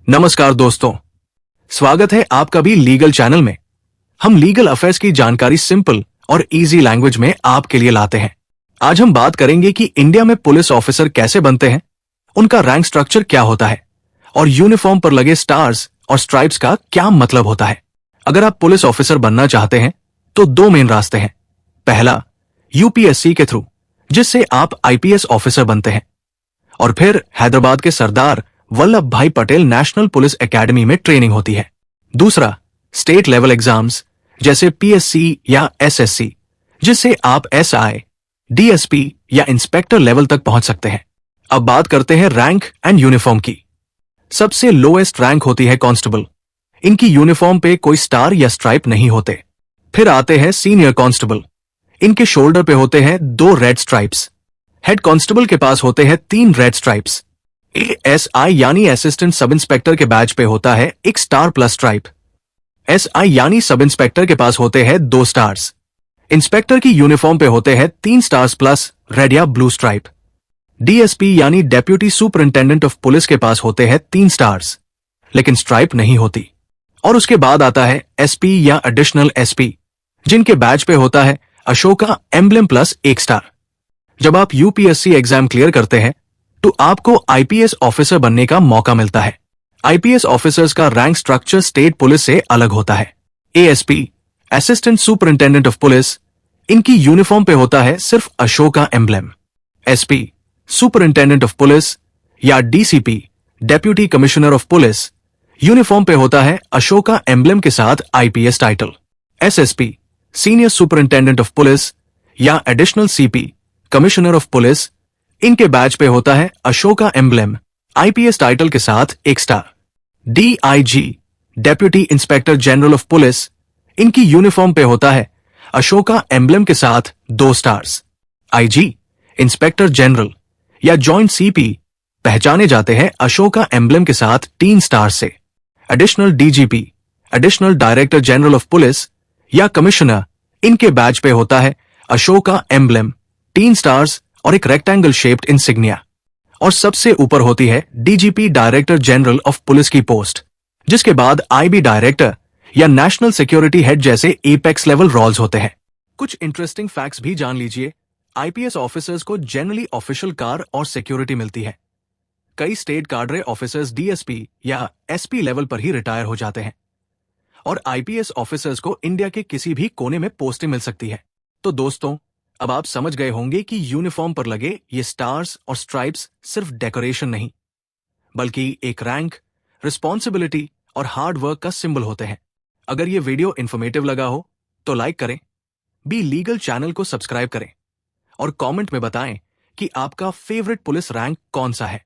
नमस्कार दोस्तों, स्वागत है आपका भी लीगल चैनल में। हम लीगल अफेयर्स की जानकारी सिंपल और इजी लैंग्वेज में आपके लिए लाते हैं। आज हम बात करेंगे कि इंडिया में पुलिस ऑफिसर कैसे बनते हैं, उनका रैंक स्ट्रक्चर क्या होता है और यूनिफॉर्म पर लगे स्टार्स और स्ट्राइप्स का क्या मतलब होता है। अगर आप पुलिस ऑफिसर बनना चाहते हैं तो दो मेन रास्ते हैं। पहला, यूपीएससी के थ्रू, जिससे आप आईपीएस ऑफिसर बनते हैं, और फिर हैदराबाद के सरदार वल्लभ भाई पटेल नेशनल पुलिस एकेडमी में ट्रेनिंग होती है। दूसरा, स्टेट लेवल एग्जाम्स जैसे पीएससी या एसएससी, जिससे आप एसआई, डीएसपी या इंस्पेक्टर लेवल तक पहुंच सकते हैं। अब बात करते हैं रैंक एंड यूनिफॉर्म की। सबसे लोएस्ट रैंक होती है कांस्टेबल। इनकी यूनिफॉर्म पे कोई स्टार या स्ट्राइप नहीं होते। फिर आते हैं सीनियर कांस्टेबल। इनके शोल्डर पे होते हैं 2 रेड स्ट्राइप्स। हेड कांस्टेबल के पास होते हैं 3 रेड स्ट्राइप्स। एएसआई यानी असिस्टेंट सब इंस्पेक्टर के बैच पे होता है 1 स्टार प्लस स्ट्राइप। एसआई यानी सब इंस्पेक्टर के पास होते हैं 2 स्टार्स। इंस्पेक्टर की यूनिफॉर्म पे होते हैं 3 स्टार्स प्लस रेड या ब्लू स्ट्राइप। डीएसपी यानी डेप्यूटी सुपरिंटेंडेंट ऑफ पुलिस के पास होते हैं 3 स्टार्स, लेकिन स्ट्राइप नहीं होती। और उसके बाद आता है एसपी या एडिशनल एसपी, जिनके बैच पे होता है अशोका एम्ब्लेम प्लस 1 स्टार। जब आप यूपीएससी एग्जाम क्लियर करते हैं तो आपको आईपीएस ऑफिसर बनने का मौका मिलता है। आईपीएस ऑफिसर्स का रैंक स्ट्रक्चर स्टेट पुलिस से अलग होता है। ASP, assistant superintendent of police, इनकी यूनिफॉर्म पे होता है सिर्फ Ashoka emblem. SP, superintendent of police, या DCP, deputy commissioner of police, uniform पे होता है अशोका एम्ब्लेम के साथ IPS title. SSP, senior superintendent of police, या additional CP, commissioner of police, इनके बैच पे होता है अशोका एम्ब्लेम, आईपीएस टाइटल के साथ 1 star. DIG, deputy inspector general of police, इनकी यूनिफॉर्म पे होता है अशोका एम्ब्लेम के साथ 2 स्टार्स। आईजी, इंस्पेक्टर जनरल या जॉइंट सीपी पहचाने जाते हैं अशोका एम्ब्लेम के साथ 3 स्टार से। Additional DGP, additional director general of police या कमिश्नर, इनके बैच पे होता है अशोका एम्ब्लेम, 3 स्टार्स और एक रेक्टेंगल शेप्ड इंसिग्निया। और सबसे ऊपर होती है DGP, director general of police की पोस्ट, जिसके बाद आईबी डायरेक्टर या नेशनल सिक्योरिटी हेड जैसे एपेक्स लेवल रोल्स होते हैं। कुछ इंटरेस्टिंग फैक्ट्स भी जान लीजिए। आईपीएस ऑफिसर्स को जनरली ऑफिशियल कार और सिक्योरिटी मिलती है। कई स्टेट काडरे ऑफिसर्स डीएसपी या एसपी लेवल पर ही रिटायर हो जाते हैं। और आईपीएस ऑफिसर्स को इंडिया के किसी भी कोने में पोस्टिंग मिल सकती है। तो दोस्तों, अब आप समझ गए होंगे कि यूनिफॉर्म पर लगे ये स्टार्स और स्ट्राइप्स सिर्फ डेकोरेशन नहीं, बल्कि एक रैंक, रिस्पॉन्सिबिलिटी और हार्ड वर्क का सिंबल होते हैं। अगर ये वीडियो इन्फॉर्मेटिव लगा हो तो लाइक करें, बी लीगल चैनल को सब्सक्राइब करें और कमेंट में बताएं कि आपका फेवरेट पुलिस रैंक कौन सा है।